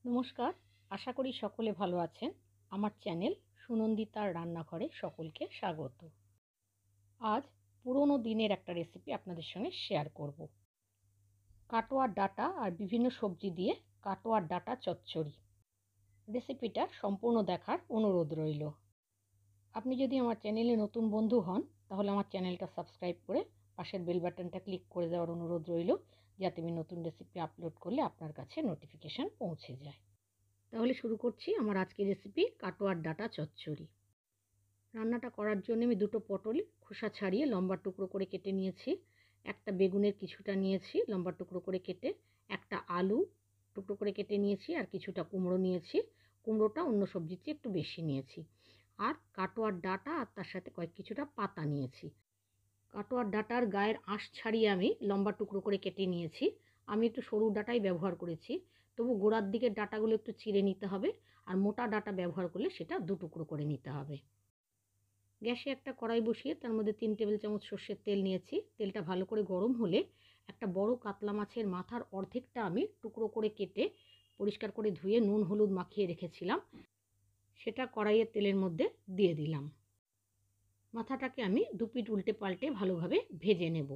নমস্কার, আশা করি সকলে ভালো আছেন। আমার চ্যানেল সুনন্দিতার রান্নাঘরে সকলকে স্বাগত। আজ পুরনো দিনের একটা রেসিপি আপনাদের সঙ্গে শেয়ার করব। কাটোয়ার ডাঁটা আর বিভিন্ন সবজি দিয়ে কাটোয়ার ডাঁটা চচ্চড়ি। রেসিপিটা সম্পূর্ণ দেখার অনুরোধ রইল। আপনি যদি আমার চ্যানেলে নতুন বন্ধু হন তাহলে আমার চ্যানেলটা সাবস্ক্রাইব করে পাশের বেল বাটনটা ক্লিক করে দেওয়ার অনুরোধ রইল, যাতে আমি নতুন রেসিপি আপলোড করলে আপনার কাছে নোটিফিকেশান পৌঁছে যায়। তাহলে শুরু করছি আমার আজকের রেসিপি কাটোয়ার ডাঁটা চচ্চড়ি। রান্নাটা করার জন্য আমি দুটো পটল খোসা ছাড়িয়ে লম্বা টুকরো করে কেটে নিয়েছি, একটা বেগুনের কিছুটা নিয়েছি লম্বা টুকরো করে কেটে, একটা আলু টুকরো করে কেটে নিয়েছি, আর কিছুটা কুমড়ো নিয়েছি। কুমড়োটা অন্য সবজির চেয়ে একটু বেশি নিয়েছি। আর কাটোয়ার ডাঁটা আর তার সাথে কিছুটা পাতা নিয়েছি। কাটোয়ার ডাঁটার গায়ের আঁশ ছাড়িয়ে আমি লম্বা টুকরো করে কেটে নিয়েছি। আমি একটু সরু ডাঁটাই ব্যবহার করেছি, তবু গোড়ার দিকের ডাঁটাগুলো একটু চিড়ে নিতে হবে, আর মোটা ডাঁটা ব্যবহার করলে সেটা দু টুকরো করে নিতে হবে। গ্যাসে একটা কড়াই বসিয়ে তার মধ্যে 3 টেবিল চামচ সর্ষের তেল নিয়েছি। তেলটা ভালো করে গরম হলে একটা বড় কাতলা মাছের মাথার অর্ধেকটা আমি টুকরো করে কেটে পরিষ্কার করে ধুয়ে নুন হলুদ মাখিয়ে রেখেছিলাম, সেটা কড়াইয়ের তেলের মধ্যে দিয়ে দিলাম। মাথাটাকে আমি দুপিঠ উল্টে পাল্টে ভালোভাবে ভেজে নেব।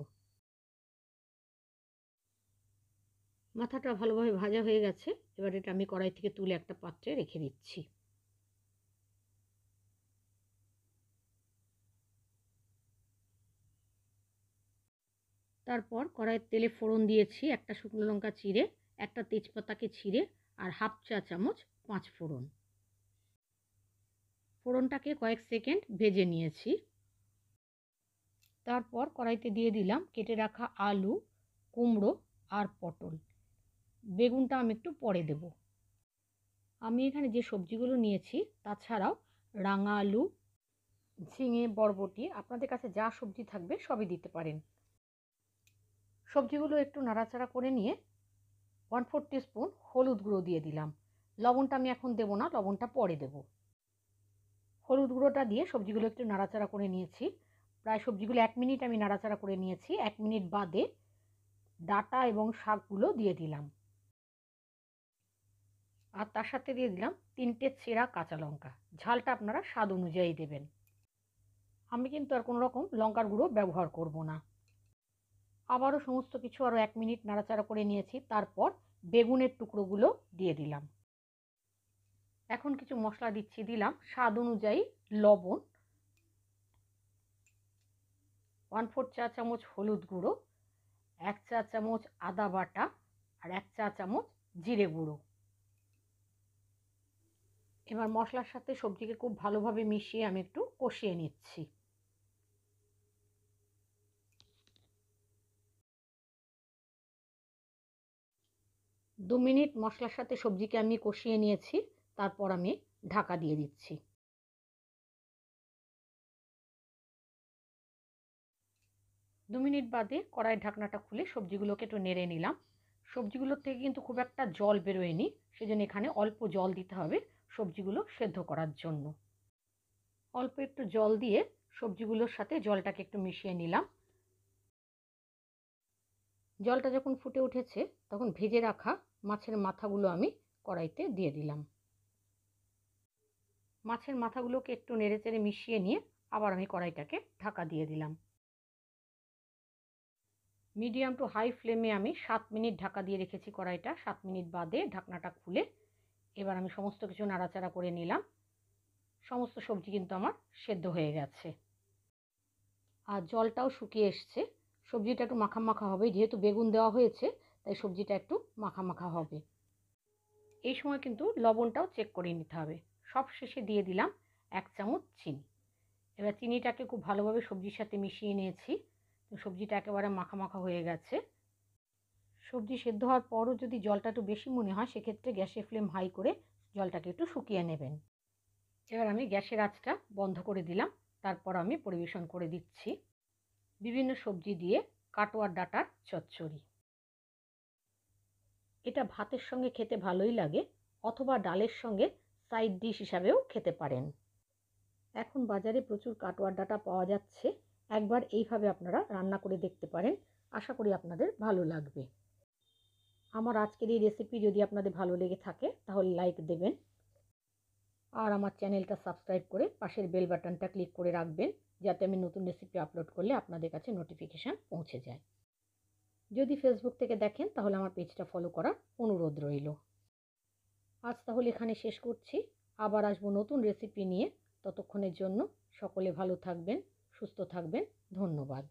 মাথাটা ভালোভাবে ভাজা হয়ে গেছে, এবার এটা আমি কড়াই থেকে তুলে একটা পাত্রে রেখে দিচ্ছি। তারপর কড়াইয়ের তেলে ফোড়ন দিয়েছি একটা শুকনো লঙ্কা চিড়ে, একটা তেজপাতাকে ছিঁড়ে, আর হাফ চা চামচ 5 ফোড়ন। ফোড়নটাকে কয়েক সেকেন্ড ভেজে নিয়েছি। তারপর কড়াইতে দিয়ে দিলাম কেটে রাখা আলু, কুমড়ো আর পটল। বেগুনটা আমি একটু পরে দেব। আমি এখানে যে সবজিগুলো নিয়েছি তাছাড়াও রাঙা আলু, ঝিঙে, বরবটি, আপনাদের কাছে যা সবজি থাকবে সবই দিতে পারেন। সবজিগুলো একটু নাড়াচাড়া করে নিয়ে 1/4 টিস্পুন হলুদ গুঁড়ো দিয়ে দিলাম। লবণটা আমি এখন দেবো না, লবণটা পরে দেব। হলুদ গুঁড়োটা দিয়ে সবজিগুলো একটু নাড়াচাড়া করে নিয়েছি। প্রায় সবজিগুলো 1 মিনিট আমি নাড়াচাড়া করে নিয়েছি। 1 মিনিট বাদে ডাঁটা এবং শাকগুলো দিয়ে দিলাম, আর তার সাথে দিয়ে দিলাম 3টে চেরা কাঁচা লঙ্কা। ঝালটা আপনারা স্বাদ অনুযায়ী দেবেন। আমি কিন্তু আর কোনো রকম লঙ্কার গুঁড়ো ব্যবহার করব না। আবারও সমস্ত কিছু আরও 1 মিনিট নাড়াচাড়া করে নিয়েছি। তারপর বেগুনের টুকরোগুলো দিয়ে দিলাম। এখন কিছু মশলা দিচ্ছি। দিলাম স্বাদ অনুযায়ী লবণ, 1/4 চা চামচ হলুদ গুঁড়ো, 1 চা চামচ আদা বাটা, আর 1 চা চামচ জিরে গুঁড়ো। এবার মশলার সাথে সবজিকে খুব ভালোভাবে মিশিয়ে আমি একটু কষিয়ে নিচ্ছি। দু মিনিট মশলার সাথে সবজিকে আমি কষিয়ে নিয়েছি। তারপর আমি ঢাকা দিয়ে দিচ্ছি। 2 মিনিট বাদে কড়াইয়ের ঢাকনাটা খুলে সবজিগুলোকে একটু নেড়ে নিলাম। সবজিগুলোর থেকে কিন্তু খুব একটা জল বেরোয়নি, সেজন্য এখানে অল্প জল দিতে হবে সবজিগুলো সেদ্ধ করার জন্য। অল্প একটু জল দিয়ে সবজিগুলোর সাথে জলটাকে একটু মিশিয়ে নিলাম। জলটা যখন ফুটে উঠেছে তখন ভেজে রাখা মাছের মাথাগুলো আমি কড়াইতে দিয়ে দিলাম। মাছের মাথাগুলোকে একটু নেড়েচেড়ে মিশিয়ে নিয়ে আবার আমি কড়াইটাকে ঢাকা দিয়ে দিলাম। মিডিয়াম টু হাই ফ্লেমে আমি 7 মিনিট ঢাকা দিয়ে রেখেছি কড়াইটা। 7 মিনিট বাদে ঢাকনাটা খুলে এবার আমি সমস্ত কিছু নাড়াচাড়া করে নিলাম। সমস্ত সবজি কিন্তু আমার সেদ্ধ হয়ে গেছে, আর জলটাও শুকিয়ে এসছে। সবজিটা একটু মাখা মাখা হবে, যেহেতু বেগুন দেওয়া হয়েছে তাই সবজিটা একটু মাখা মাখা হবে। এই সময় কিন্তু লবণটাও চেক করে নিতে হবে। সব শেষে দিয়ে দিলাম 1 চামচ চিনি। এবার চিনিটাকে খুব ভালোভাবে সবজির সাথে মিশিয়ে নিয়েছি। তো সবজিটা একেবারে মাখা মাখা হয়ে গেছে। সবজি সেদ্ধ হওয়ার পরও যদি জলটা একটু বেশি মনে হয় সেক্ষেত্রে গ্যাসের ফ্লেম হাই করে জলটাকে একটু শুকিয়ে নেবেন। এবার আমি গ্যাসের আঁচটা বন্ধ করে দিলাম। তারপর আমি পরিবেশন করে দিচ্ছি বিভিন্ন সবজি দিয়ে কাটোয়ার ডাঁটার চচ্চড়ি। এটা ভাতের সঙ্গে খেতে ভালোই লাগে, অথবা ডালের সঙ্গে সাইড ডিশ হিসাবেও খেতে পারেন। এখন বাজারে প্রচুর কাটোয়ার ডাঁটা পাওয়া যাচ্ছে। একবার এইভাবে আপনারা রান্না করে দেখতে পারেন। আশা করি আপনাদের ভালো লাগবে। আমার আজকের এই রেসিপি যদি আপনাদের ভালো লেগে থাকে তাহলে লাইক দেবেন, আর আমার চ্যানেলটা সাবস্ক্রাইব করে পাশের বেল বাটনটা ক্লিক করে রাখবেন, যাতে আমি নতুন রেসিপি আপলোড করলে আপনাদের কাছে নোটিফিকেশান পৌঁছে যায়। যদি ফেসবুক থেকে দেখেন তাহলে আমার পেজটা ফলো করার অনুরোধ রইল। আজ তাহলে এখানে শেষ করছি। আবার আসবো নতুন রেসিপি নিয়ে। ততক্ষণের জন্য সকলে ভালো থাকবেন, সুস্থ থাকবেন। ধন্যবাদ।